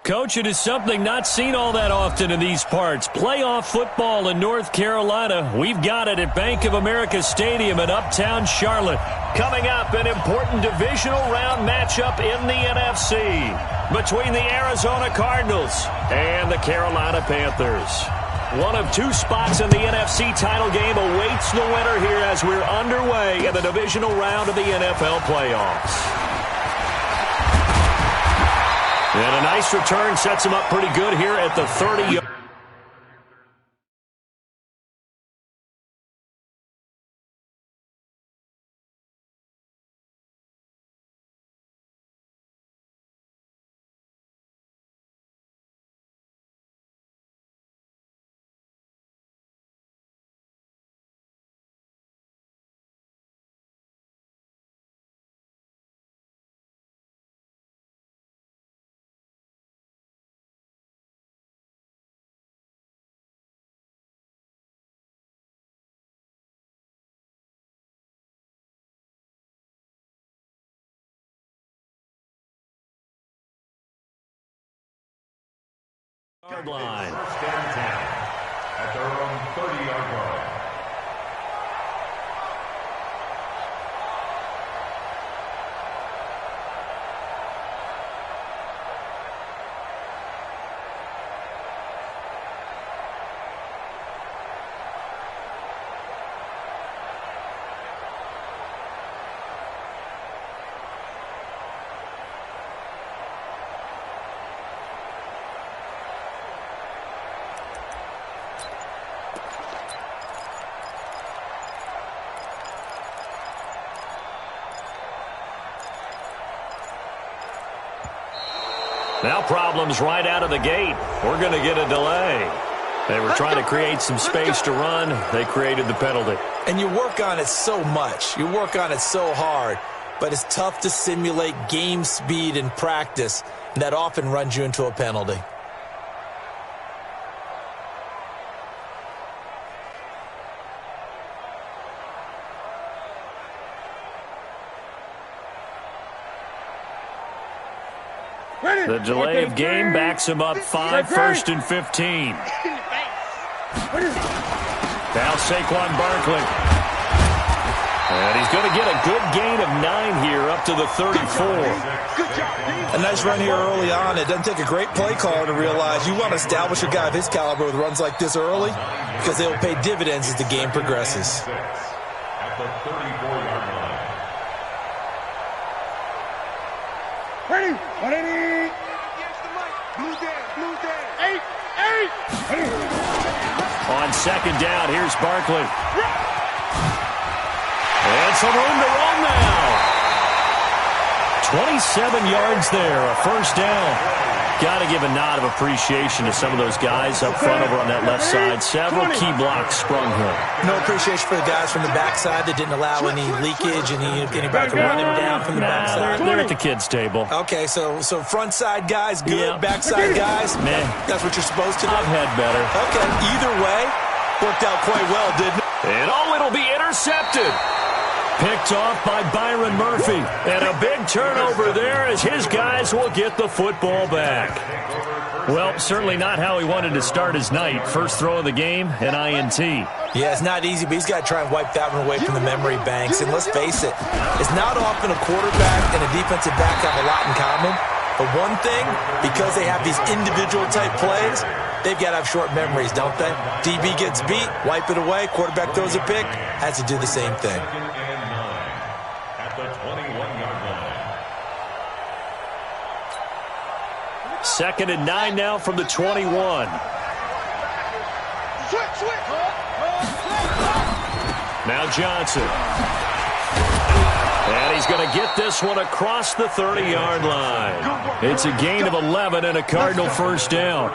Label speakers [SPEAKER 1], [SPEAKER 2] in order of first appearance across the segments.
[SPEAKER 1] Coach, it is something not seen all that often in these parts. Playoff football in North Carolina. We've got it at Bank of America Stadium in Uptown Charlotte. Coming up, an important divisional round matchup in the NFC between the Arizona Cardinals and the Carolina Panthers. One of two spots in the NFC title game awaits the winner here as we're underway in the divisional round of the NFL playoffs. And a nice return sets him up pretty good here at the 30. Yard line.
[SPEAKER 2] First and 10 at their own 30-yard line.
[SPEAKER 1] Now problems right out of the gate. We're going to get a delay. They were trying to create some space to run. They created the penalty.
[SPEAKER 3] And you work on it so much. You work on it so hard. But it's tough to simulate game speed in practice. And that often runs you into a penalty.
[SPEAKER 1] The delay of game backs him up 5, 1st and 15. Now Saquon Barkley. And he's going to get a good gain of 9 here up to the 34.
[SPEAKER 3] A nice run here early on. It doesn't take a great play caller to realize you want to establish a guy of his caliber with runs like this early because they will pay dividends as the game progresses.
[SPEAKER 2] At the 34-yard line.
[SPEAKER 4] Ready? 180. Blue down. 8.
[SPEAKER 1] On second down, here's Barkley. And some room to run now. 27 yards there, a first down. Got to give a nod of appreciation to some of those guys up front over on that left side. Several key blocks sprung here.
[SPEAKER 3] No appreciation for the guys from the backside that didn't allow any leakage and anybody to run him down from the backside.
[SPEAKER 1] They're at the kids' table.
[SPEAKER 3] Okay, so front side guys good, backside guys,
[SPEAKER 1] man,
[SPEAKER 3] that's what you're supposed to do.
[SPEAKER 1] I've had better.
[SPEAKER 3] Okay, either way, worked out quite well, didn't it?
[SPEAKER 1] And it'll be intercepted. Picked off by Byron Murphy. And a big turnover there as his guys will get the football back. Well, certainly not how he wanted to start his night. First throw of the game, an INT.
[SPEAKER 3] Yeah, it's not easy, but he's got to try and wipe that one away from the memory banks. And let's face it, it's not often a quarterback and a defensive back have a lot in common. But one thing, because they have these individual type plays, they've got to have short memories, don't they? DB gets beat, wipe it away, quarterback throws a pick, has to do the same thing.
[SPEAKER 2] The 21-yard line.
[SPEAKER 1] 2nd and 9 now from the 21. Now Johnson. And he's going to get this one across the 30-yard line. It's a gain of 11 and a Cardinal first down.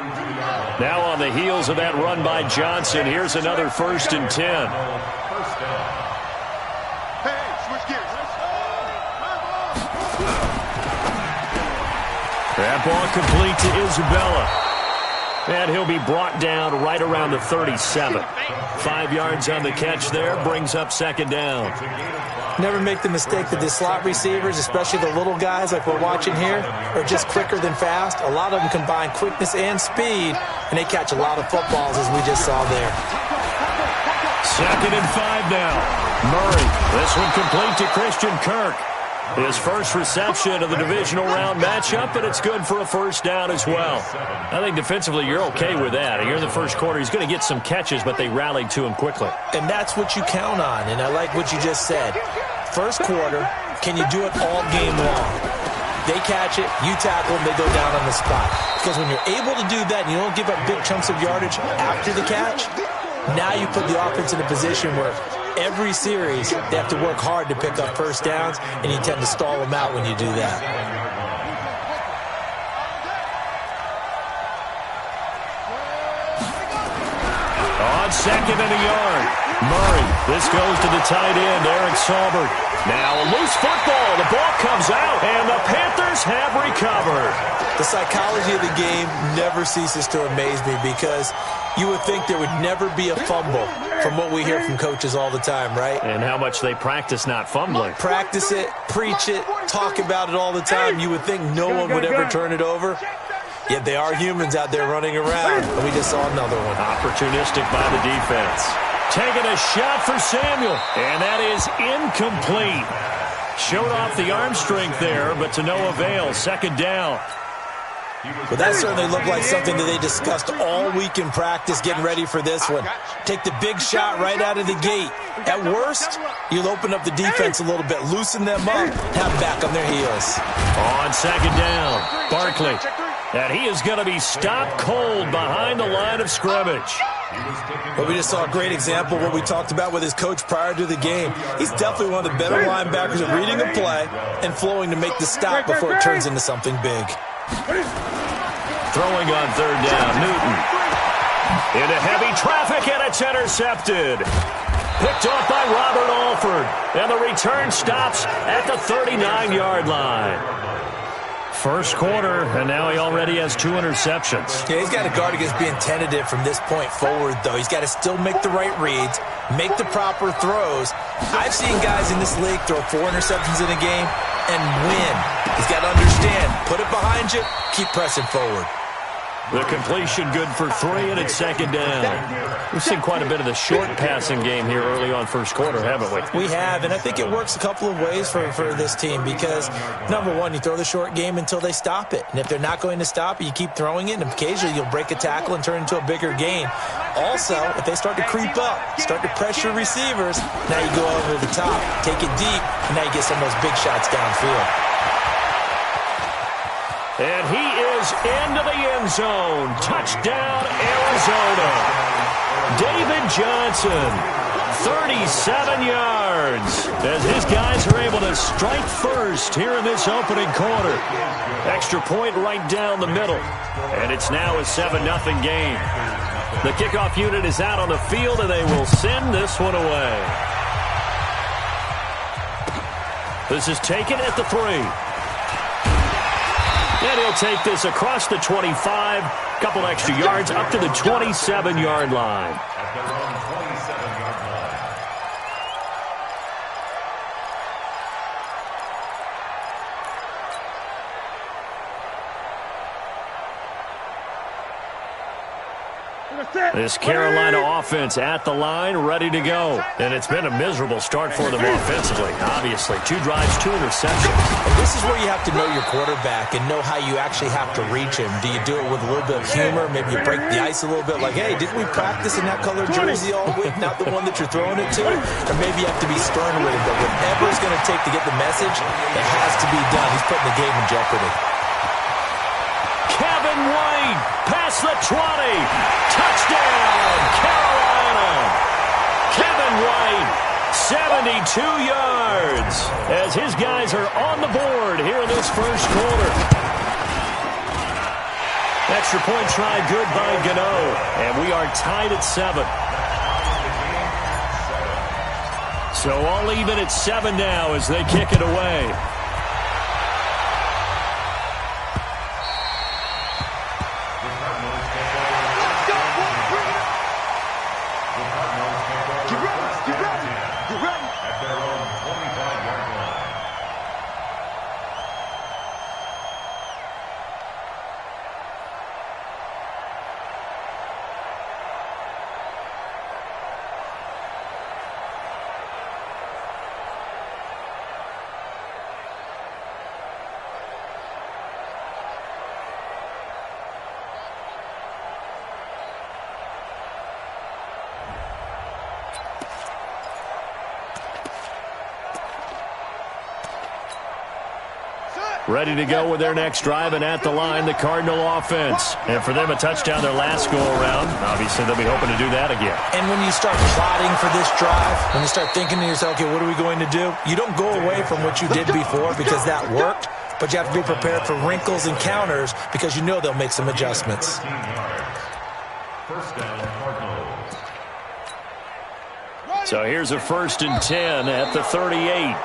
[SPEAKER 1] Now on the heels of that run by Johnson, here's another 1st and 10. That ball complete to Isabella. And he'll be brought down right around the 37. 5 yards on the catch there, brings up second down.
[SPEAKER 3] Never make the mistake that the slot receivers, especially the little guys like we're watching here, are just quicker than fast. A lot of them combine quickness and speed, and they catch a lot of footballs, as we just saw there.
[SPEAKER 1] 2nd and 5 now. Murray, this one complete to Christian Kirk. His first reception of the divisional round matchup, but it's good for a first down as well. I think defensively you're okay with that. You're in the first quarter. He's going to get some catches, but they rallied to him quickly.
[SPEAKER 3] And that's what you count on, and I like what you just said. First quarter, can you do it all game long? They catch it, you tackle them, they go down on the spot. Because when you're able to do that and you don't give up big chunks of yardage after the catch, now you put the offense in a position where every series they have to work hard to pick up first downs, and you tend to stall them out when you do that.
[SPEAKER 1] On 2nd and a yard, Murray. This goes to the tight end, Eric Saubert. Now a loose football. The ball comes out, and the Panthers have recovered.
[SPEAKER 3] The psychology of the game never ceases to amaze me, because you would think there would never be a fumble from what we hear from coaches all the time, right?
[SPEAKER 1] And how much they practice not fumbling.
[SPEAKER 3] Practice it, preach it, talk about it all the time. You would think no one would ever turn it over. Yet they are humans out there running around, and we just saw another one.
[SPEAKER 1] Opportunistic by the defense. Taking a shot for Samuel, and that is incomplete. Showed off the arm strength there, but to no avail. 2nd down.
[SPEAKER 3] Well, that certainly looked like something that they discussed all week in practice, getting ready for this one. Take the big shot right out of the gate. At worst, you'll open up the defense a little bit, loosen them up, have them back on their heels.
[SPEAKER 1] On 2nd down, Barkley. And he is going to be stopped cold behind the line of scrimmage.
[SPEAKER 3] But we just saw a great example of what we talked about with his coach prior to the game. He's definitely one of the better linebackers at reading a play and flowing to make the stop before it turns into something big.
[SPEAKER 1] Throwing on 3rd down, Newton. Into heavy traffic, and it's intercepted. Picked off by Robert Alford. And the return stops at the 39-yard line. First quarter, and now he already has 2 interceptions.
[SPEAKER 3] Yeah, he's got to guard against being tentative from this point forward, though. He's got to still make the right reads, make the proper throws. I've seen guys in this league throw 4 interceptions in a game and win. He's got to understand, put it behind you, keep pressing forward.
[SPEAKER 1] The completion good for 3, and it's 2nd down. We've seen quite a bit of the short passing game here early on first quarter, haven't we?
[SPEAKER 3] We have, and I think it works a couple of ways for this team, because, number one, you throw the short game until they stop it. And if they're not going to stop it, you keep throwing it, and occasionally you'll break a tackle and turn it into a bigger gain. Also, if they start to creep up, start to pressure receivers, now you go over the top, take it deep, and now you get some of those big shots downfield.
[SPEAKER 1] And he is into the end zone. Touchdown, Arizona. D.Johnson, 37 yards, as his guys are able to strike first here in this opening quarter. Extra point right down the middle. And it's now a 7-0 game. The kickoff unit is out on the field, and they will send this one away. This is taken at the 3. And he'll take this across the 25, couple extra yards up to the 27-yard line. This Carolina offense at the line, ready to go. And it's been a miserable start for them offensively, obviously. 2 drives, 2 interceptions.
[SPEAKER 3] And this is where you have to know your quarterback and know how you actually have to reach him. Do you do it with a little bit of humor? Maybe you break the ice a little bit, like, hey, didn't we practice in that colored jersey all week, not the one that you're throwing it to? Or maybe you have to be stern with him, but whatever it's going to take to get the message, it has to be done. He's putting the game in jeopardy.
[SPEAKER 1] Kevin White, past the 20. Touchdown, Carolina. Kevin White, 72 yards, as his guys are on the board here in this first quarter. Extra point try good by Gano, and we are tied at 7. So all even at 7 now as they kick it away. Ready to go with their next drive, and at the line, the Cardinal offense. And for them, a touchdown their last go-around. Obviously, they'll be hoping to do that again.
[SPEAKER 3] And when you start plotting for this drive, when you start thinking to yourself, okay, what are we going to do? You don't go away from what you did before because that worked, but you have to be prepared for wrinkles and counters because you know they'll make some adjustments.
[SPEAKER 2] First down, Cardinals.
[SPEAKER 1] So here's a 1st and 10 at the 38.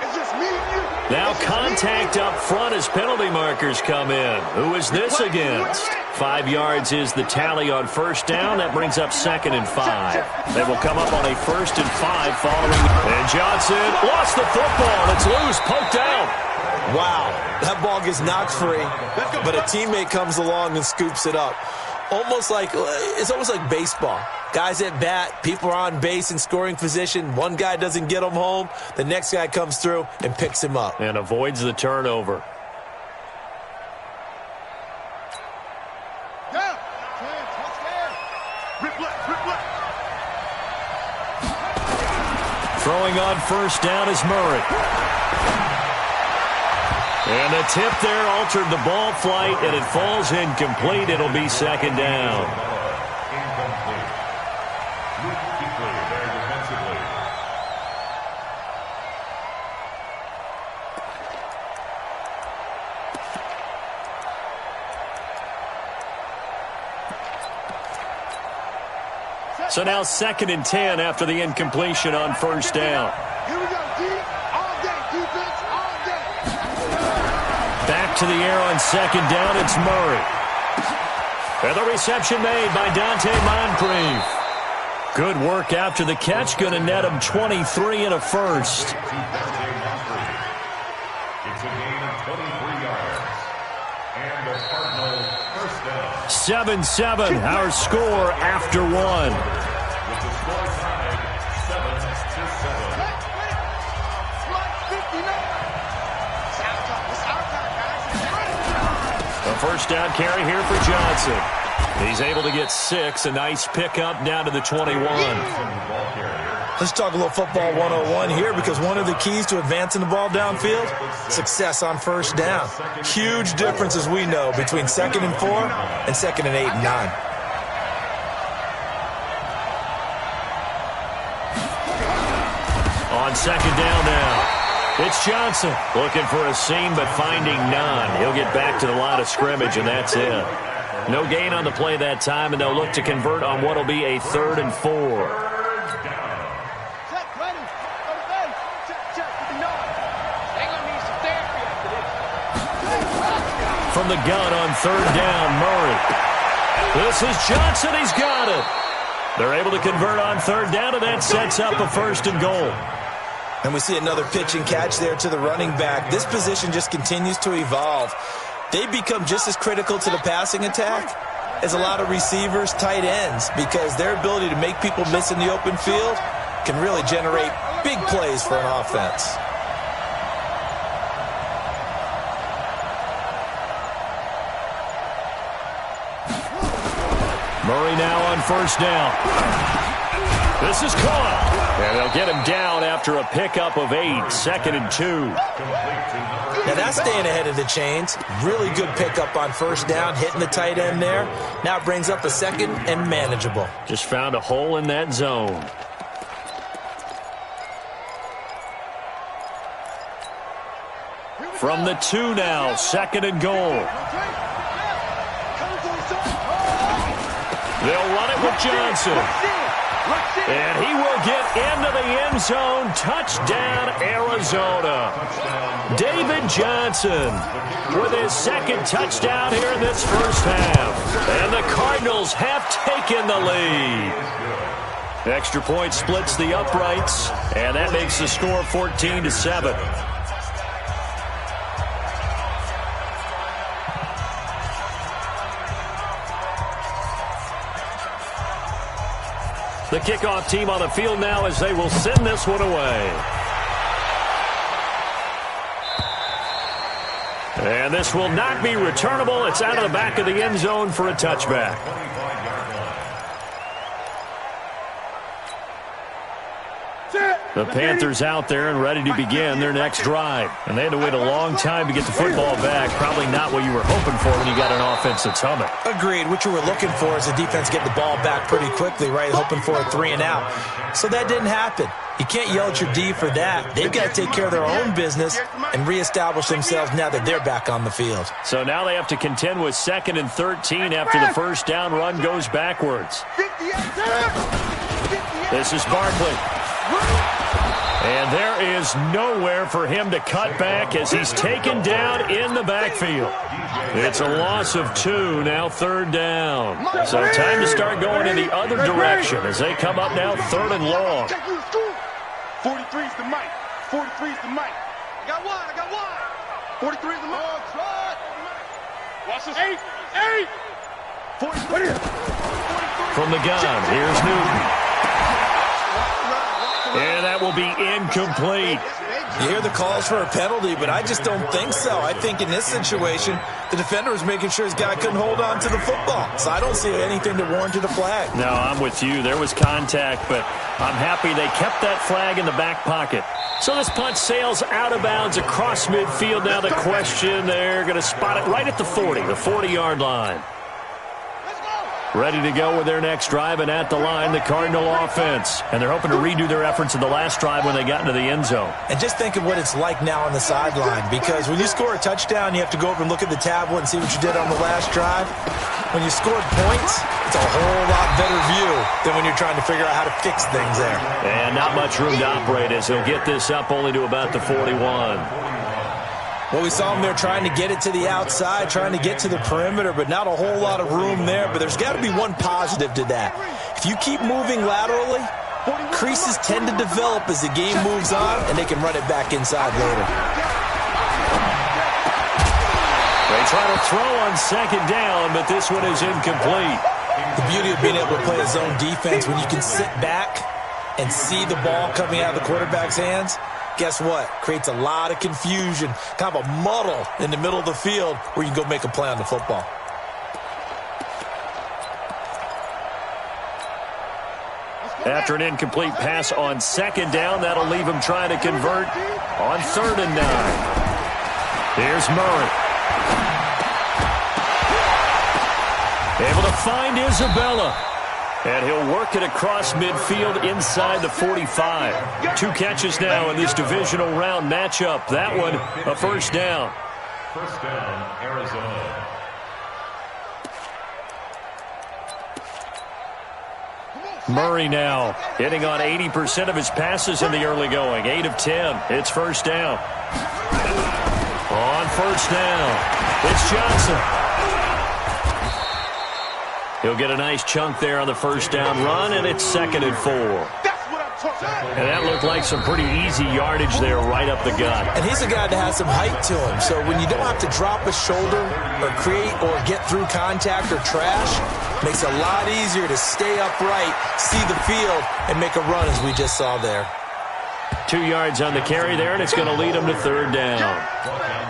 [SPEAKER 1] Now contact up front as penalty markers come in. Who is this against? 5 yards is the tally on 1st down. That brings up 2nd and 5. They will come up on a 1st and 5 following. And Johnson lost the football. It's loose, poked out.
[SPEAKER 3] Wow, that ball gets knocked free, but a teammate comes along and scoops it up. It's almost like baseball. Guys at bat, people are on base in scoring position. One guy doesn't get him home. The next guy comes through and picks him up.
[SPEAKER 1] And avoids the turnover. Throwing on 1st down is Murray. And the tip there altered the ball flight, and it falls incomplete. It'll be 2nd down.
[SPEAKER 2] Incomplete. L.Kuechly there defensively.
[SPEAKER 1] So now 2nd and 10 after the incompletion on 1st down.
[SPEAKER 4] Here we go, D. All day, defense, all day.
[SPEAKER 1] Back to the air on 2nd down, it's Murray. And the reception made by Dante Moncrief. Good work after the catch, going to net him 23 and a first.
[SPEAKER 2] It's a gain of 23 yards. And the Cardinal first down.
[SPEAKER 1] 7-7, our score after 1.
[SPEAKER 2] With the score tied 7-7.
[SPEAKER 1] A 1st down carry here for Johnson. He's able to get 6. A nice pickup down to the 21.
[SPEAKER 3] Let's talk a little football 101 here, because one of the keys to advancing the ball downfield, success on 1st down. Huge difference, as we know, between 2nd and 4 and 2nd and 8 and 9.
[SPEAKER 1] On 2nd down now, it's Johnson looking for a seam but finding none. He'll get back to the line of scrimmage, and that's it. No gain on the play that time, and they'll look to convert on what will be a 3rd and 4. From the gun on 3rd down, Murray. This is Johnson. He's got it. They're able to convert on 3rd down, and that sets up a 1st and goal.
[SPEAKER 3] And we see another pitch and catch there to the running back. This position just continues to evolve. They become just as critical to the passing attack as a lot of receivers, tight ends, because their ability to make people miss in the open field can really generate big plays for an offense.
[SPEAKER 1] Murray now on 1st down. This is caught. And they'll get him down after a pickup of 8. 2nd and 2.
[SPEAKER 3] Now that's staying ahead of the chains. Really good pickup on 1st down, hitting the tight end there. Now it brings up a 2nd and manageable.
[SPEAKER 1] Just found a hole in that zone. From the 2 now, 2nd and goal. They'll run it with Johnson. And he will get into the end zone. Touchdown, Arizona. David Johnson with his 2nd touchdown here in this 1st half. And the Cardinals have taken the lead. Extra point splits the uprights, and that makes the score 14-7. The kickoff team on the field now as they will send this one away. And this will not be returnable. It's out of the back of the end zone for a touchback. The Panthers out there and ready to begin their next drive. And they had to wait a long time to get the football back. Probably not what you were hoping for when you got an offense that's humming.
[SPEAKER 3] Agreed. What you were looking for is the defense getting the ball back pretty quickly, right? Hoping for a 3-and-out. So that didn't happen. You can't yell at your D for that. They've got to take care of their own business and reestablish themselves now that they're back on the field.
[SPEAKER 1] So now they have to contend with 2nd and 13 after the first down run goes backwards. This is Barkley. And there is nowhere for him to cut back as he's taken down in the backfield. It's a loss of 2, now 3rd down. So time to start going in the other direction as they come up now 3rd and long.
[SPEAKER 4] 43's the mic. 43's the mic. I got one. 43's the mic. Watch this. 8. 43.
[SPEAKER 1] From the gun, here's Newton. And that will be incomplete.
[SPEAKER 3] You hear the calls for a penalty, but I just don't think so. I think in this situation, the defender was making sure his guy couldn't hold on to the football. So I don't see anything to warrant a flag.
[SPEAKER 1] No, I'm with you. There was contact, but I'm happy they kept that flag in the back pocket. So this punt sails out of bounds across midfield. Now the question, they're going to spot it right at the 40, the 40-yard line. Ready to go with their next drive, and at the line, the Cardinal offense. And they're hoping to redo their efforts in the last drive when they got into the end zone.
[SPEAKER 3] And just think of what it's like now on the sideline, because when you score a touchdown, you have to go over and look at the tablet and see what you did on the last drive. When you scored points, it's a whole lot better view than when you're trying to figure out how to fix things there.
[SPEAKER 1] And not much room to operate as he'll get this up only to about the 41.
[SPEAKER 3] Well, we saw him there trying to get it to the outside, trying to get to the perimeter, but not a whole lot of room there. But there's got to be one positive to that. If you keep moving laterally, creases tend to develop as the game moves on, and they can run it back inside later.
[SPEAKER 1] They try to throw on 2nd down, but this one is incomplete.
[SPEAKER 3] The beauty of being able to play a zone defense, when you can sit back and see the ball coming out of the quarterback's hands, guess what? Creates a lot of confusion, kind of a muddle in the middle of the field where you can go make a play on the football.
[SPEAKER 1] After an incomplete pass on 2nd down, that'll leave him trying to convert on 3rd and 9. Here's Murray. Able to find Isabella. And he'll work it across midfield inside the 45. 2 catches now in this divisional round matchup. That one, a first down.
[SPEAKER 2] First down, Arizona.
[SPEAKER 1] Murray now hitting on 80% of his passes in the early going. 8 of 10. It's first down. On first down, it's Johnson. He'll get a nice chunk there on the first down run, and it's 2nd and 4. And that looked like some pretty easy yardage there right up the gut.
[SPEAKER 3] And he's a guy that has some height to him, so when you don't have to drop a shoulder or create or get through contact or trash, makes it a lot easier to stay upright, see the field, and make a run as we just saw there.
[SPEAKER 1] 2 yards on the carry there, and it's going to lead him to 3rd down.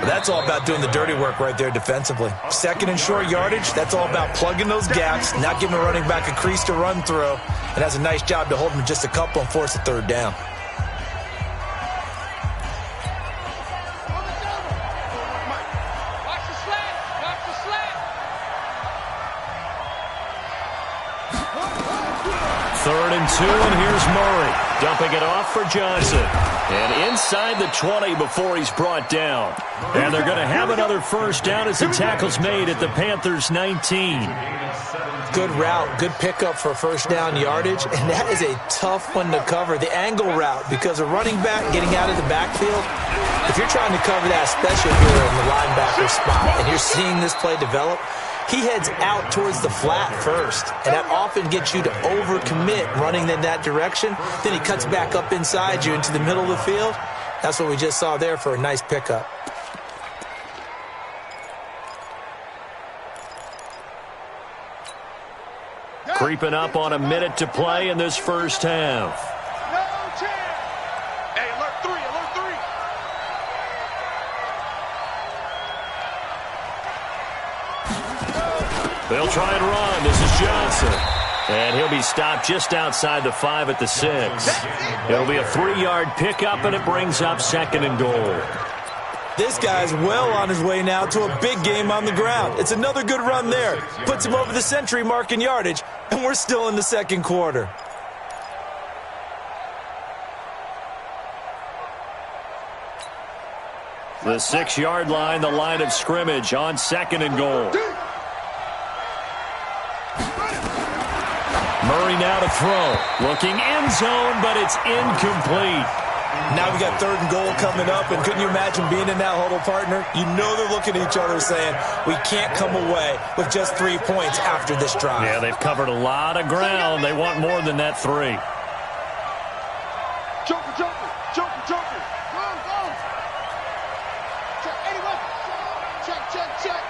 [SPEAKER 3] That's all about doing the dirty work right there defensively. 2nd and short yardage, that's all about plugging those gaps, not giving a running back a crease to run through, and has a nice job to hold him just a couple and force a 3rd down.
[SPEAKER 4] Watch the slant. Watch the slant.
[SPEAKER 1] 3rd and 2, and here's Murray. Dumping it off for Johnson. And inside the 20 before he's brought down. And they're going to have another first down as the tackle's made at the Panthers' 19.
[SPEAKER 3] Good route, good pickup for first down yardage, and that is a tough one to cover, the angle route, because a running back getting out of the backfield, if you're trying to cover that, especially if you're in the linebacker spot, and you're seeing this play develop, he heads out towards the flat first, and that often gets you to overcommit running in that direction. Then he cuts back up inside you into the middle of the field. That's what we just saw there for a nice pickup.
[SPEAKER 1] Creeping up on a minute to play in this first half.
[SPEAKER 4] No chance. Hey, alert 3, alert 3.
[SPEAKER 1] They'll try and run. This is Johnson. And he'll be stopped just outside the 5 at the 6. It'll be a 3-yard pickup, and it brings up 2nd and goal.
[SPEAKER 3] This guy's well on his way now to a big game on the ground. It's another good run there. Puts him over the century mark in yardage, and we're still in the second quarter.
[SPEAKER 1] The 6-yard line, the line of scrimmage on 2nd and goal. Murray now to throw. Looking end zone, but it's incomplete.
[SPEAKER 3] Now we got 3rd and goal coming up, and couldn't you imagine being in that huddle, partner? You know they're looking at each other saying, we can't come away with just 3 points after this drive.
[SPEAKER 1] Yeah, they've covered a lot of ground. They want more than that 3.
[SPEAKER 4] Joker, Joker, Joker, Joker. Go, go. Check, anyway. Check, check, check.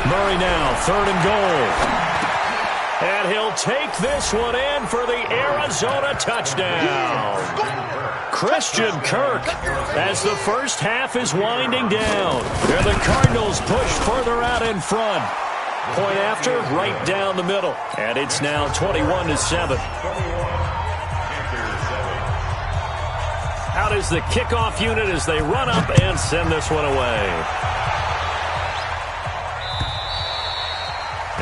[SPEAKER 1] Murray now, 3rd and goal. And he'll take this one in for the Arizona touchdown. Christian Kirk as the first half is winding down. And the Cardinals push further out in front. Point after, right down the middle. And it's now 21-7. Out is the kickoff unit as they run up and send this one away.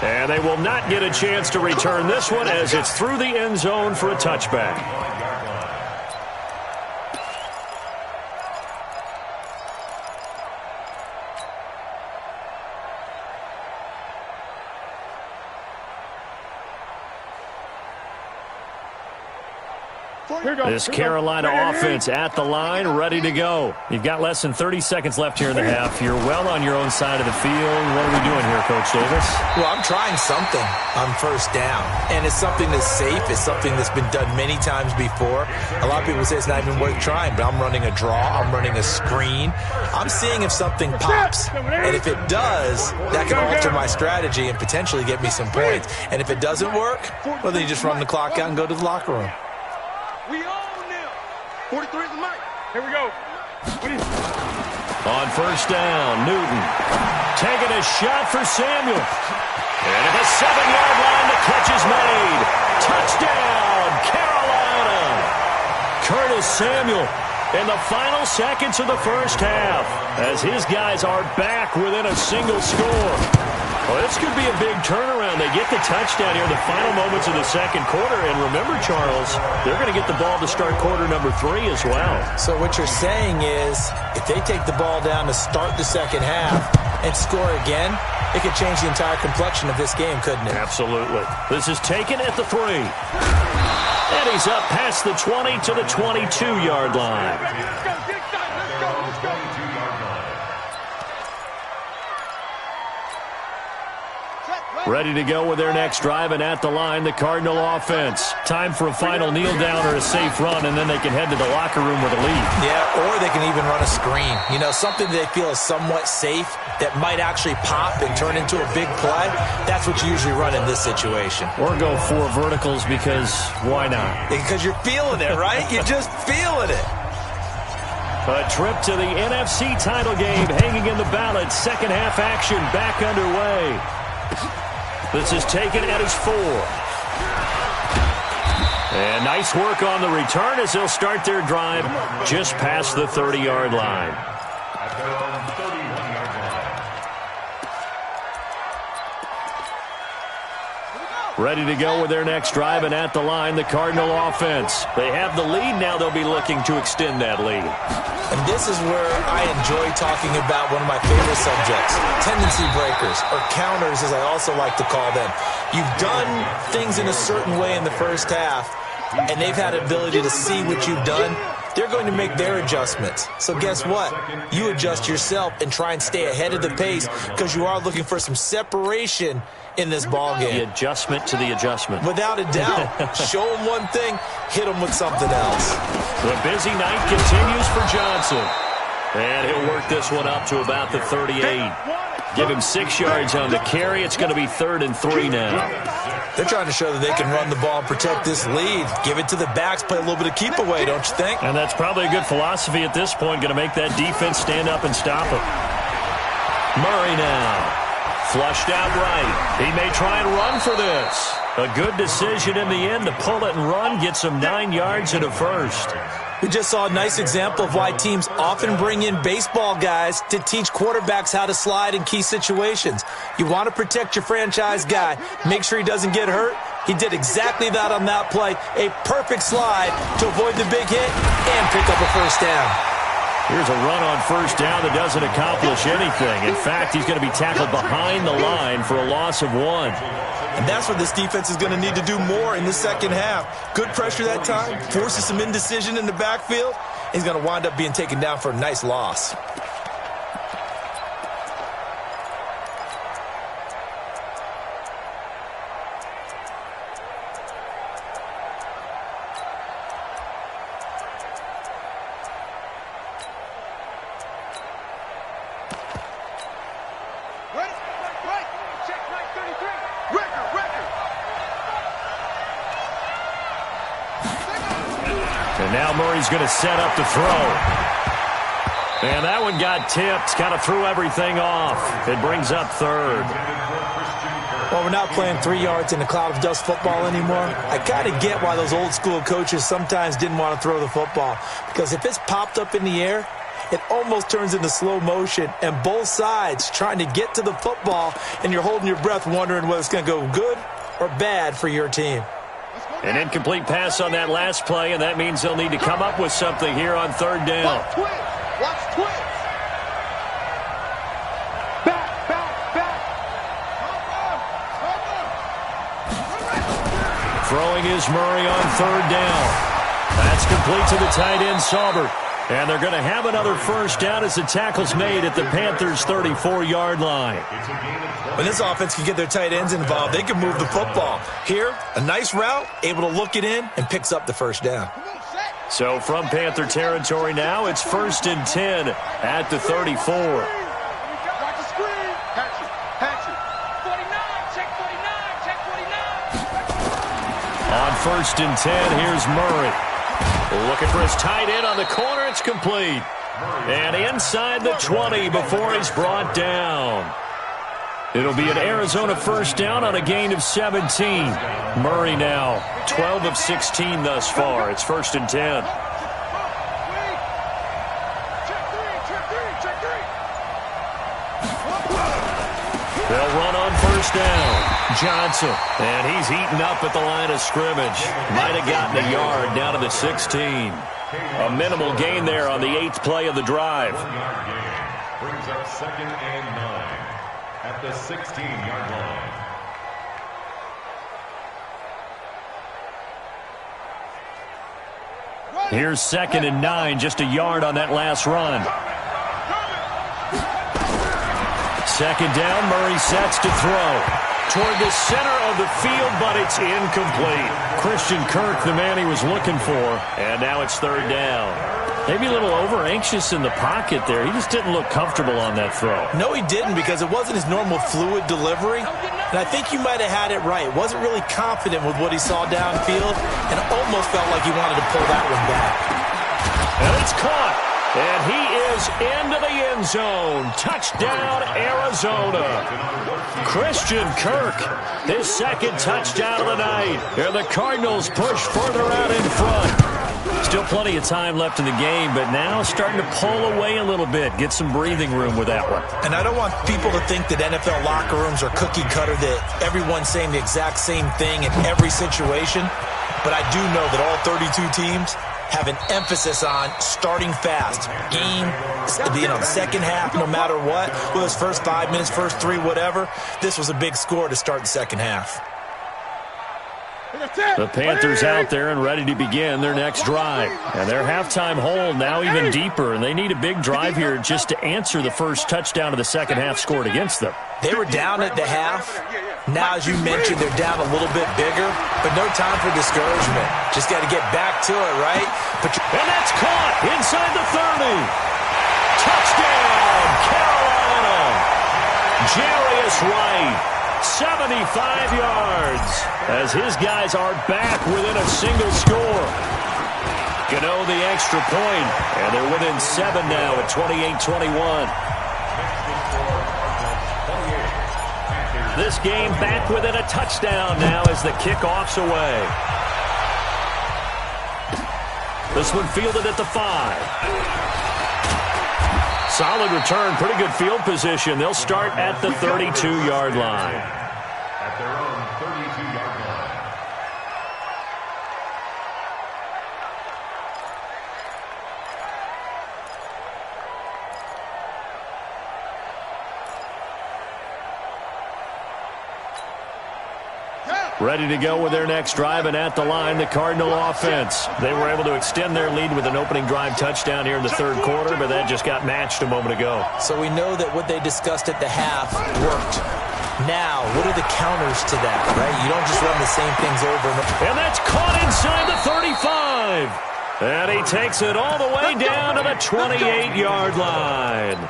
[SPEAKER 1] And they will not get a chance to return this one as it's through the end zone for a touchback. This Carolina offense at the line, ready to go. You've got less than 30 seconds left here in the half. You're well on your own side of the field. What are we doing here, Coach Davis?
[SPEAKER 3] Well, I'm trying something on first down, and it's something that's safe. It's something that's been done many times before. A lot of people say it's not even worth trying, but I'm running a draw. I'm running a screen. I'm seeing if something pops, and if it does, that can alter my strategy and potentially get me some points. And if it doesn't work, well, then you just run the clock out and go to the locker room.
[SPEAKER 4] We own them. 43 is the mic. Here we go.
[SPEAKER 1] On first down, Newton taking a shot for Samuel. And at the 7-yard line, the catch is made. Touchdown, Carolina. Curtis Samuel in the final seconds of the first half as his guys are back within a single score. Well, this could be a big turnaround. They get the touchdown here in the final moments of the second quarter. And remember, Charles, they're going to get the ball to start quarter number 3 as well. So what you're saying is if they take the ball down to start the second half and score again, it could change the entire complexion of this game, couldn't it? Absolutely. This is taken at the 3. And he's up past the 20 to the 22-yard line.
[SPEAKER 4] Let's go, get inside. Let's go, let's go.
[SPEAKER 1] Ready to go with their next drive, and at the line, the Cardinal offense. Time for a final kneel down or a safe run, and then they can head to the locker room with a lead. Yeah, or they can even run a screen. You know, something they feel is somewhat safe that might actually pop and turn into a big play. That's what you usually run in this situation. Or go 4 verticals because why not? Because you're feeling it, right? You're just feeling it. A trip to the NFC title game hanging in the balance. Second half action back underway. This is taken at his 4. And nice work on the return as they'll start their drive just past the 30-yard line. Ready to go with their next drive, and at the line, the Cardinal offense. They have the lead now. They'll be looking to extend that lead. And this is where I enjoy talking about one of my favorite subjects, tendency breakers, or counters as I also like to call them. You've done things in a certain way in the first half, and they've had the ability to see what you've done. They're going to make their adjustments. So guess what? You adjust yourself and try and stay ahead of the pace because you are looking for some separation in this ball game. The adjustment to the adjustment. Without a doubt. Show them one thing, hit them with something else. The busy night continues for Johnson. And he'll work this one up to about the 38. Give him 6 yards on the carry. It's going to be 3rd and 3 now. They're trying to show that they can run the ball and protect this lead. Give it to the backs, play a little bit of keep away, don't you think? And that's probably a good philosophy at this point. Going to make that defense stand up and stop him. Murray now. Flushed out right. He may try and run for this. A good decision in the end to pull it and run. Gets him 9 yards and a first.
[SPEAKER 3] We just saw a nice example of why teams often bring in baseball guys to teach quarterbacks how to slide in key situations. You want to protect your franchise guy. Make sure he doesn't get hurt. He did exactly that on that play. A perfect slide to avoid the big hit and pick up a first down.
[SPEAKER 1] Here's a run on first down that doesn't accomplish anything. In fact, he's going to be tackled behind the line for a loss of 1.
[SPEAKER 3] And that's what this defense is going to need to do more in the second half. Good pressure that time, forces some indecision in the backfield. He's going to wind up being taken down for a nice loss.
[SPEAKER 1] And now Murray's going to set up to throw. And that one got tipped, kind of threw everything off. It brings up third.
[SPEAKER 3] Well, we're not playing 3 yards in a cloud of dust football anymore. I kind of get why those old school coaches sometimes didn't want to throw the football. Because if it's popped up in the air, it almost turns into slow motion. And both sides trying to get to the football, and you're holding your breath wondering whether it's going to go good or bad for your team.
[SPEAKER 1] An incomplete pass on that last play, and that means they'll need to come up with something here on third down.
[SPEAKER 4] Watch twins. Back.
[SPEAKER 1] Throwing is Murray on third down. That's complete to the tight end, Saubert. And they're going to have another first down as the tackle's made at the Panthers' 34-yard line.
[SPEAKER 3] When this offense can get their tight ends involved, they can move the football. Here, a nice route, able to look it in, and picks up the first down.
[SPEAKER 1] So from Panther territory now, it's 1st and 10 at the 34.
[SPEAKER 4] Watch the screen. Hatchet. 49. Check 49.
[SPEAKER 1] On 1st and 10, here's Murray. Looking for his tight end on the corner. It's complete. And inside the 20 before he's brought down. It'll be an Arizona first down on a gain of 17. Murray now 12 of 16 thus far. It's 1st and 10. They'll run on first down. Johnson, and he's eaten up at the line of scrimmage. Might have gotten a yard down to the 16. A minimal gain there on the 8th play of the drive.
[SPEAKER 2] Brings up 2nd and 9 at the 16-yard line.
[SPEAKER 1] Here's 2nd and 9, just a yard on that last run. 2nd down, Murray sets to throw. Toward the center of the field, but it's incomplete. Christian Kirk, the man he was looking for, and now it's 3rd down. Maybe a little over-anxious in the pocket there. He just didn't look comfortable on that throw.
[SPEAKER 3] No, he didn't, because it wasn't his normal fluid delivery. And I think you might have had it right. Wasn't really confident with what he saw downfield, and almost felt like he wanted to pull that one back.
[SPEAKER 1] And it's caught. And he is into the end zone. Touchdown, Arizona. Christian Kirk, his 2nd touchdown of the night. And the Cardinals push further out in front. Still plenty of time left in the game, but now starting to pull away a little bit. Get some breathing room with that one.
[SPEAKER 3] And I don't want people to think that NFL locker rooms are cookie cutter, that everyone's saying the exact same thing in every situation. But I do know that all 32 teams have an emphasis on starting fast. Game, being on the second half, no matter what. Whether it's first 5 minutes, first 3, whatever. This was a big score to start the second half.
[SPEAKER 1] The Panthers out there and ready to begin their next drive. And their halftime hole now even deeper, and they need a big drive here just to answer the first touchdown of the second half scored against them.
[SPEAKER 3] They were down at the half. Now, as you mentioned, they're down a little bit bigger, but no time for discouragement. Just got to get back to it, right?
[SPEAKER 1] And that's caught inside the 30. Touchdown, Carolina. Jarius Wright. 75 yards as his guys are back within a single score. Gano the extra point, and they're within 7 now at 28-21. This game back within a touchdown now as the kickoff's away. This one fielded at the 5. Solid return, pretty good field position. They'll start at the 32-yard line.
[SPEAKER 2] At their own 32-yard line.
[SPEAKER 1] Ready to go with their next drive, and at the line, the Cardinal offense. They were able to extend their lead with an opening drive touchdown here in the third quarter, but that just got matched a moment ago.
[SPEAKER 3] So we know that what they discussed at the half worked. Now, what are the counters to that, right? You don't just run the same things over and over.
[SPEAKER 1] And that's caught inside the 35. And he takes it all the way down to the 28-yard line.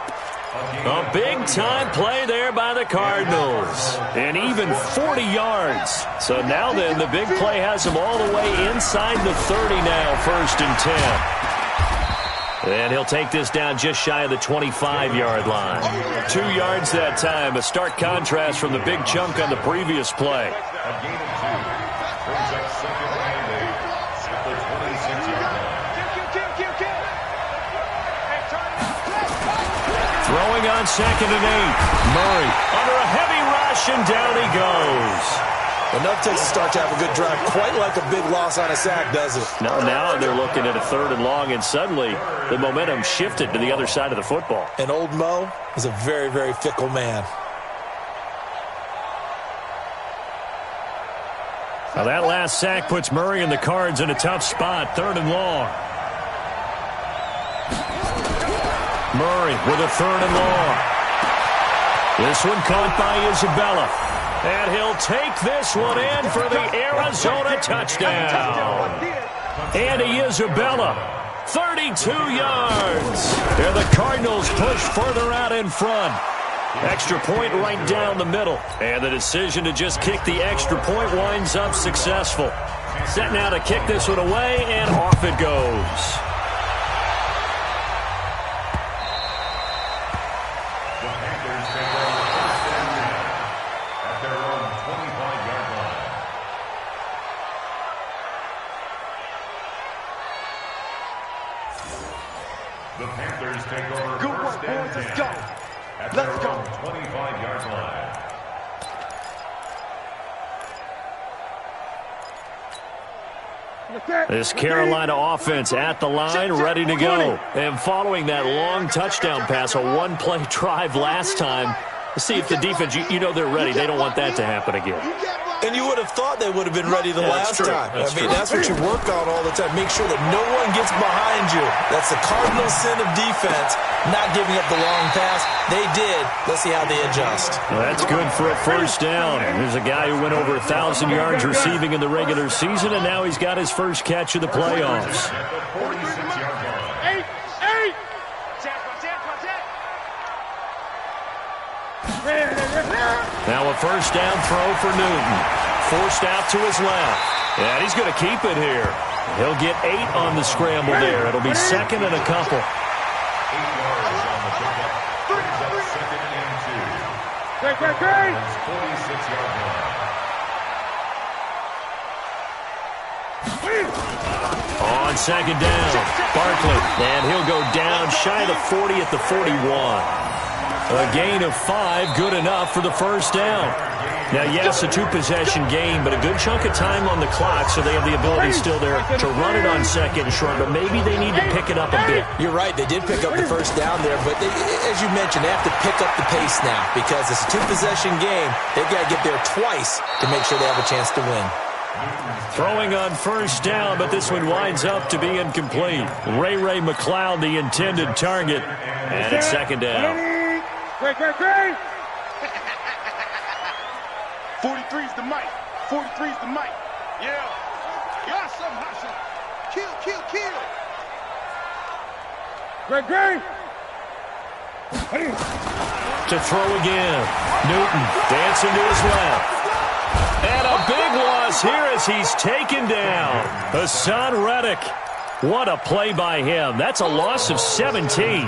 [SPEAKER 1] A big-time play there by the Cardinals. And even 40 yards. So now then, the big play has them all the way inside the 30 now, 1st and 10. And he'll take this down just shy of the 25-yard line. 2 yards that time. A stark contrast from the big chunk on the previous play.
[SPEAKER 2] A gain of 2. Brings up 2nd and 8 at the 26-yard line.
[SPEAKER 1] Throwing on 2nd and 8. Murray under a heavy rush, and down he goes.
[SPEAKER 3] Enough to start to have a good drive. Quite like a big loss on a sack, does it?
[SPEAKER 1] Now they're looking at a 3rd and long, and suddenly the momentum shifted to the other side of the football.
[SPEAKER 3] And old Mo is a very, very fickle man.
[SPEAKER 1] Now that last sack puts Murray and the Cards in a tough spot, 3rd and long. Murray with a 3rd and long. This one caught by Isabella. And he'll take this one in for the Arizona touchdown. And Isabella, 32 yards. And the Cardinals push further out in front. Extra point right down the middle. And the decision to just kick the extra point winds up successful. Set now to kick this one away, and off it goes.
[SPEAKER 2] The Panthers take over.
[SPEAKER 4] Good work, boys. Let's go.
[SPEAKER 2] At
[SPEAKER 4] Let's
[SPEAKER 2] their
[SPEAKER 4] go.
[SPEAKER 2] own 25-yard line.
[SPEAKER 1] This Carolina offense at the line, ready to go. And following that long touchdown pass, a one-play drive last time, let's see if the defense, you know they're ready. They don't want that to happen again.
[SPEAKER 3] And you would have thought they would have been ready the last time.
[SPEAKER 1] That's true.
[SPEAKER 3] That's what you work on all the time. Make sure that no one gets behind you. That's the cardinal sin of defense, not giving up the long pass. They did. Let's see how they adjust.
[SPEAKER 1] Well, that's good for a 1st down. Here's a guy who went over 1,000 yards receiving in the regular season, and now he's got his first catch of the playoffs.
[SPEAKER 2] At the 46-yard line.
[SPEAKER 4] 8.
[SPEAKER 1] Now a 1st down throw for Newton. Forced out to his left. And he's going to keep it here. He'll get 8 on the scramble there. It'll be 2nd and a couple.
[SPEAKER 2] 8 yards on the pickup. Brings up 2nd and 2.
[SPEAKER 4] Great.
[SPEAKER 2] 46-yard line.
[SPEAKER 1] On 2nd down, Barkley. And he'll go down shy of the 40 at the 41. A gain of 5, good enough for the 1st down. Now, yes, a 2-possession game, but a good chunk of time on the clock, so they have the ability still there to run it on 2nd and short, but maybe they need to pick it up a bit.
[SPEAKER 3] You're right. They did pick up the 1st down there, but as you mentioned, they have to pick up the pace now because it's a 2-possession game. They've got to get there twice to make sure they have a chance to win.
[SPEAKER 1] Throwing on 1st down, but this one winds up to be incomplete. Ray McLeod, the intended target, and it's 2nd down.
[SPEAKER 4] Great. 43 is the mic. 43 is the mic. Yeah. Awesome. Kill. Great.
[SPEAKER 1] To throw again. Newton dancing to his left. And a big loss here as he's taken down. H.Reddick. What a play by him. That's a loss of 17.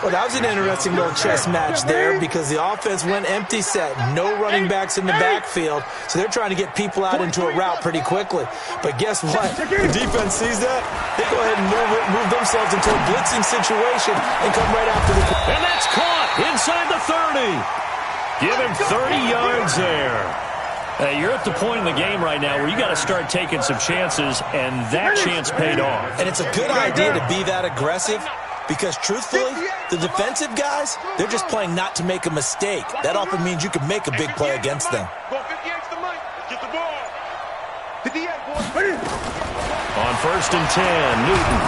[SPEAKER 3] Well, that was an interesting little chess match there because the offense went empty set. No running backs in the backfield, so they're trying to get people out into a route pretty quickly. But guess what? The defense sees that. They go ahead and move themselves into a blitzing situation and come right after the...
[SPEAKER 1] And that's caught inside the 30. Give him 30 yards there. Hey, you're at the point in the game right now where you got to start taking some chances, and that chance paid off.
[SPEAKER 3] And it's a good idea to be that aggressive because, truthfully, the defensive guys, they're just playing not to make a mistake. That often means you can make a big play against them.
[SPEAKER 1] On 1st and 10, Newton.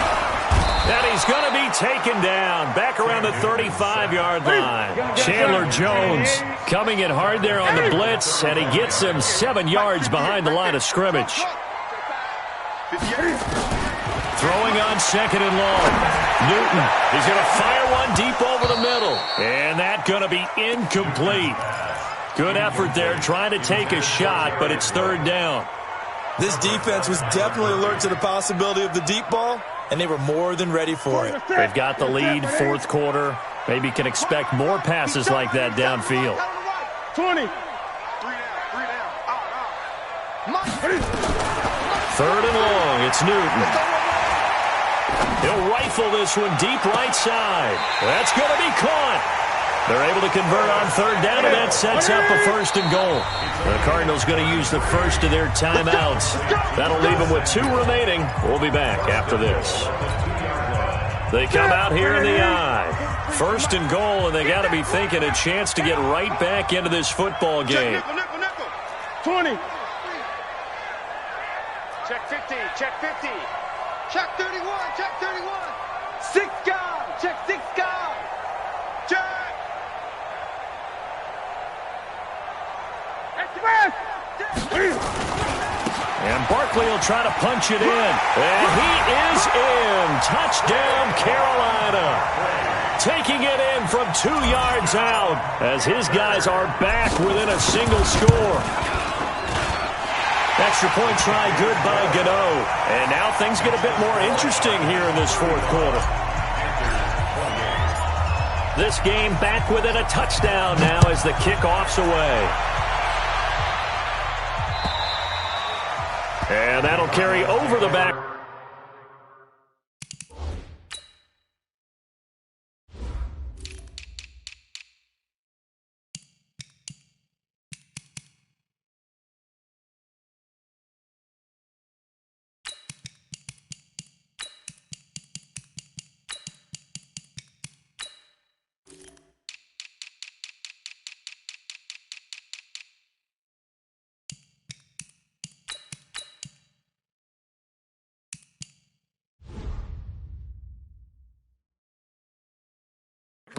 [SPEAKER 1] And he's going to be taken down back around the 35-yard line. Chandler Jones coming in hard there on the blitz, and he gets him 7 yards behind the line of scrimmage. Throwing on 2nd and long. Newton, he's going to fire one deep over the middle. And that's going to be incomplete. Good effort there trying to take a shot, but it's 3rd down.
[SPEAKER 3] This defense was definitely alert to the possibility of the deep ball, and they were more than ready for it.
[SPEAKER 1] They've got the lead, 4th quarter. Maybe can expect more passes like that downfield.
[SPEAKER 4] 20.
[SPEAKER 1] 3rd and long, it's Newton. He'll rifle this one deep right side. That's going to be caught. They're able to convert on 3rd down, and that sets up a 1st and goal. The Cardinals going to use the first of their timeouts. That'll leave them with 2 remaining. We'll be back after this. They come out here in the eye. 1st and goal, and they got to be thinking a chance to get right back into this football game.
[SPEAKER 4] 20. Check 50. Check 50. Check 31. Check 31. 6 guard. Check 6 guard. Check.
[SPEAKER 1] And Barkley will try to punch it in. And he is in. Touchdown, Carolina. Taking it in from 2 yards out as his guys are back within a single score. Extra point try good by Gano. And now things get a bit more interesting here in this 4th quarter. This game back within a touchdown now as the kickoff's away. And that'll carry over the back.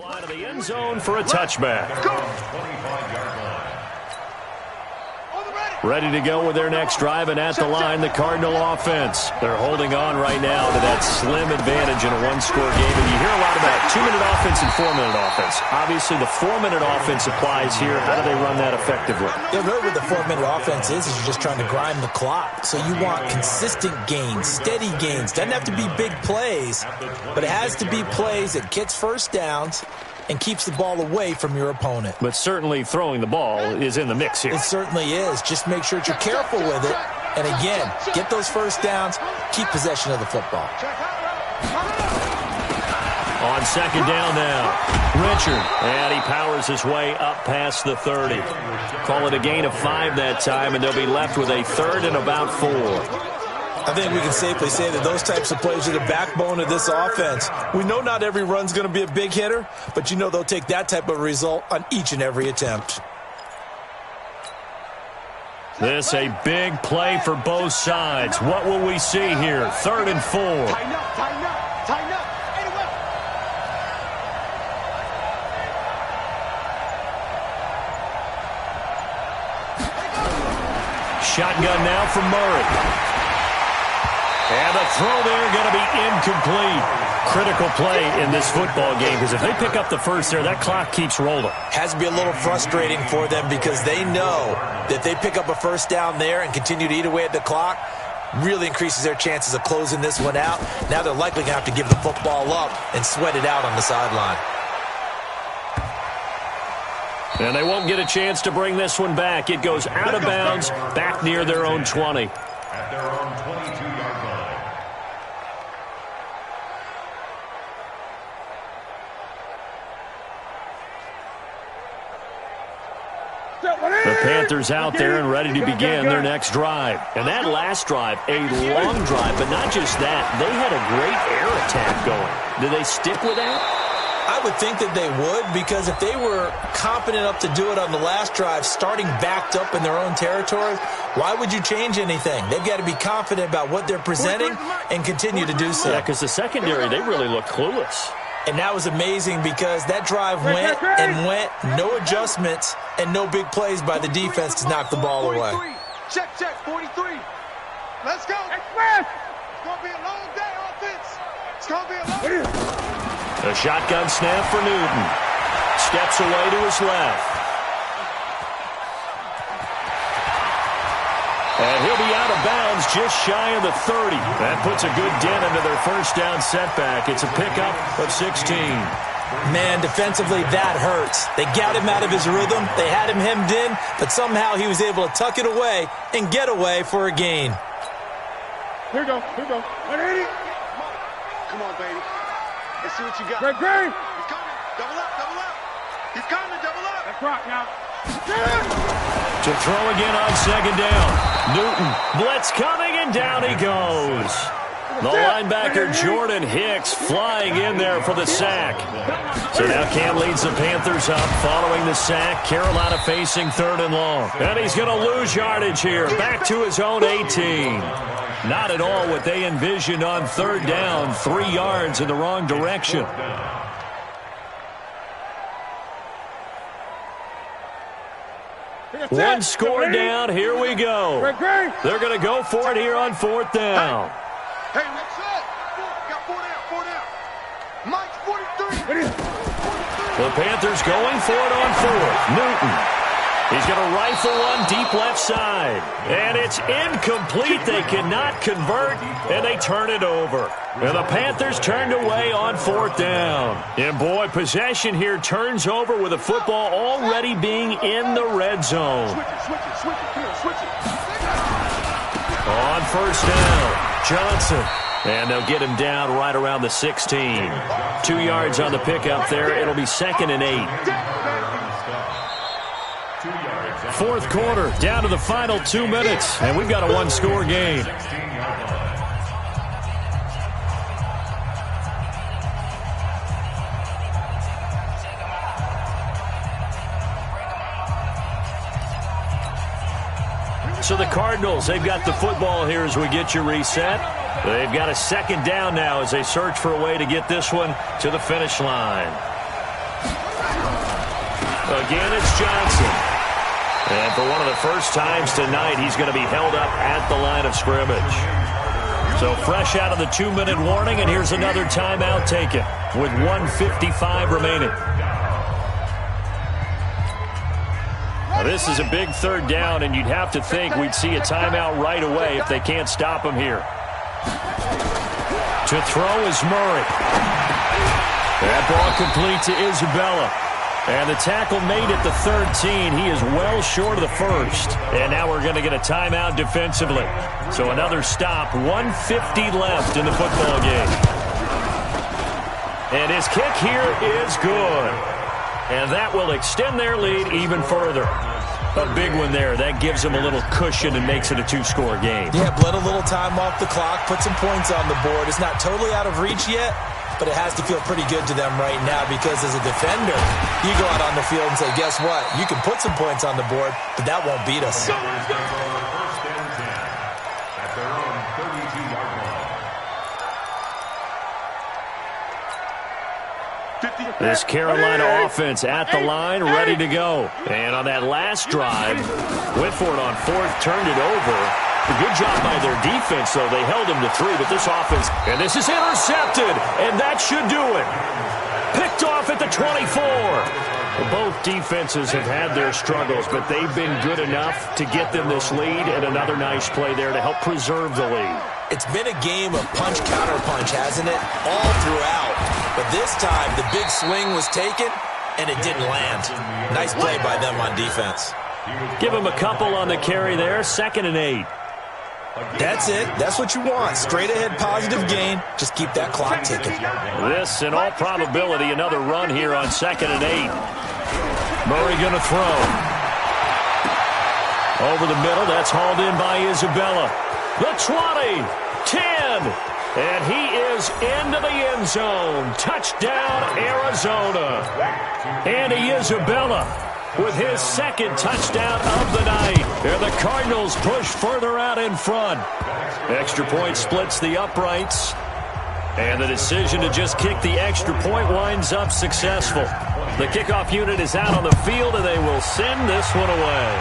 [SPEAKER 1] Line of the end zone for a touchback. Ready to go with their next drive, and at the line, the Cardinal offense. They're holding on right now to that slim advantage in a 1-score game. And you hear a lot about 2-minute offense and 4-minute offense. Obviously, the 4-minute offense applies here. How do they run that effectively?
[SPEAKER 3] Yeah, really what the 4-minute offense is you're just trying to grind the clock. So you want consistent gains, steady gains. Doesn't have to be big plays, but it has to be plays that gets first downs and keeps the ball away from your opponent.
[SPEAKER 1] But certainly throwing the ball is in the mix here.
[SPEAKER 3] It certainly is. Just make sure that you're careful with it. And again, get those first downs, keep possession of the football.
[SPEAKER 1] On 2nd down now, Richard. And he powers his way up past the 30. Call it a gain of 5 that time, and they'll be left with a 3rd and about 4.
[SPEAKER 3] I think we can safely say that those types of plays are the backbone of this offense. We know not every run's going to be a big hitter, but you know they'll take that type of result on each and every attempt.
[SPEAKER 1] This a big play for both sides. What will we see here? 3rd and 4.
[SPEAKER 4] Tighten up, tighten up, tighten up.
[SPEAKER 1] Shotgun now from Murray. And the throw there going to be incomplete. Critical play in this football game because if they pick up the first there, that clock keeps rolling.
[SPEAKER 3] Has to be a little frustrating for them because they know that they pick up a first down there and continue to eat away at the clock, really increases their chances of closing this one out. Now they're likely going to have to give the football up and sweat it out on the sideline.
[SPEAKER 1] And they won't get a chance to bring this one back. It goes out of bounds, back near their own 20.
[SPEAKER 2] At their own 22-yard line.
[SPEAKER 1] The Panthers out there and ready to begin their next drive. And that last drive, a long drive, but not just that. They had a great air attack going. Do they stick with that?
[SPEAKER 3] I would think that they would, because if they were competent enough to do it on the last drive, starting backed up in their own territory, why would you change anything? They've got to be confident about what they're presenting and continue to do so.
[SPEAKER 1] Yeah, because the secondary, they really look clueless.
[SPEAKER 3] And that was amazing because that drive went and went, no adjustments and no big plays by the defense to knock the ball away.
[SPEAKER 4] Check, 43. Let's go. Express. It's going to be a long day offense. It's going to be a long day.
[SPEAKER 1] A shotgun snap for Newton. Steps away to his left. And he'll be out of bounds just shy of the 30. That puts a good dent into their first down setback. It's a pickup of 16.
[SPEAKER 3] Man, defensively, that hurts. They got him out of his rhythm. They had him hemmed in, but somehow he was able to tuck it away and get away for a gain.
[SPEAKER 4] Here we go. 180. Come on, baby. Let's see what you got. Great. He's coming. Double up. He's coming. Double up. That's rock now.
[SPEAKER 1] To throw again on second down. Newton, blitz coming, and down he goes. The linebacker, Jordan Hicks, flying in there for the sack. So now Cam leads the Panthers up following the sack. Carolina facing 3rd and long. And he's going to lose yardage here. Back to his own 18. Not at all what they envisioned on 3rd down. 3 yards in the wrong direction. One score down. Here we go. They're going to go for it here on 4th down.
[SPEAKER 4] Hey, what's up? Got 4 down. Mike's 43.
[SPEAKER 1] The Panthers going for it on 4th. Newton. He's going to rifle one deep left side. And it's incomplete. They cannot convert, and they turn it over. And the Panthers turned away on 4th down. And, boy, possession here turns over with the football already being in the red zone.
[SPEAKER 4] Switch it.
[SPEAKER 1] On 1st down, Johnson. And they'll get him down right around the 16. 2 yards on the pickup there. It'll be 2nd and 8. 4th quarter, down to the final 2 minutes, and we've got a one-score game. So the Cardinals, they've got the football here as we get you reset. They've got a 2nd down now as they search for a way to get this one to the finish line. Again, it's Johnson. And for one of the first times tonight, he's going to be held up at the line of scrimmage. So fresh out of the 2-minute warning, and here's another timeout taken with 1:55 remaining. Now, this is a big 3rd down, and you'd have to think we'd see a timeout right away if they can't stop him here. To throw is Murray. That ball complete to Isabella. And the tackle made at the 13. He is well short of the 1st. And now we're going to get a timeout defensively. So another stop. 1:50 left in the football game. And his kick here is good. And that will extend their lead even further. A big one there. That gives them a little cushion and makes it a 2-score game.
[SPEAKER 3] Yeah, bled a little time off the clock, put some points on the board. It's not totally out of reach yet, but it has to feel pretty good to them right now because as a defender, you go out on the field and say, guess what? You can put some points on the board, but that won't beat us.
[SPEAKER 2] First and 10 at their own 32-yard line.
[SPEAKER 1] This Carolina offense at the line, ready to go. And on that last drive, went for it on 4th, turned it over. A good job by their defense, though. They held him to 3, but this offense, and this is intercepted, and that should do it. Picked off at the 24. Well, both defenses have had their struggles, but they've been good enough to get them this lead, and another nice play there to help preserve the lead.
[SPEAKER 3] It's been a game of punch-counter-punch, hasn't it? All throughout. But this time, the big swing was taken, and it didn't land. Nice play by them on defense.
[SPEAKER 1] Give him a couple on the carry there. 2nd and 8.
[SPEAKER 3] That's it. That's what you want. Straight ahead positive gain. Just keep that clock ticking.
[SPEAKER 1] This, in all probability, another run here on 2nd and 8. Murray going to throw. Over the middle. That's hauled in by Isabella. The 20. 10. And he is into the end zone. Touchdown, Arizona. And Isabella with his 2nd touchdown of the night. And the Cardinals push further out in front. Extra point splits the uprights. And the decision to just kick the extra point winds up successful. The kickoff unit is out on the field, and they will send this one away.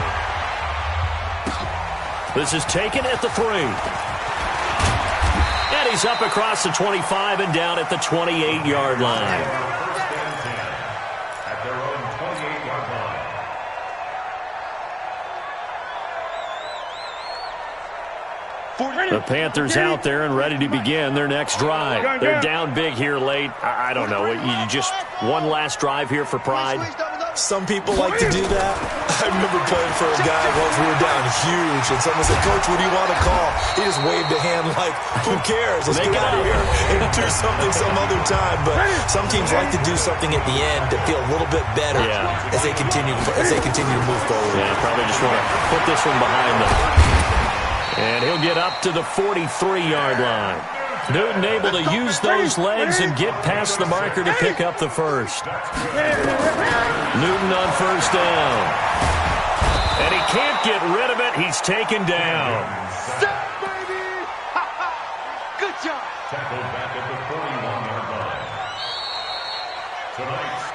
[SPEAKER 1] This is taken at the 3. And he's up across the 25 and down at the 28-yard line.
[SPEAKER 2] At their own 28-yard line.
[SPEAKER 1] The Panthers out there and ready to begin their next drive. They're down big here late. I don't know. You just one last drive here for pride?
[SPEAKER 3] Some people like to do that. I remember playing for a guy once we were down huge, and someone said, "Coach, what do you want to call?" He just waved a hand like, "Who cares? Let's get out of here and do something some other time." But some teams like to do something at the end to feel a little bit better as they continue to move forward.
[SPEAKER 1] Yeah, probably just want to put this one behind them. And he'll get up to the 43-yard line. Newton able to use those legs and get past the marker to pick up the first. Newton on first down. And he can't get rid of it. He's taken down.
[SPEAKER 4] Stop, baby! Good job.
[SPEAKER 2] Tackled back at the 41-yard line. Tonight's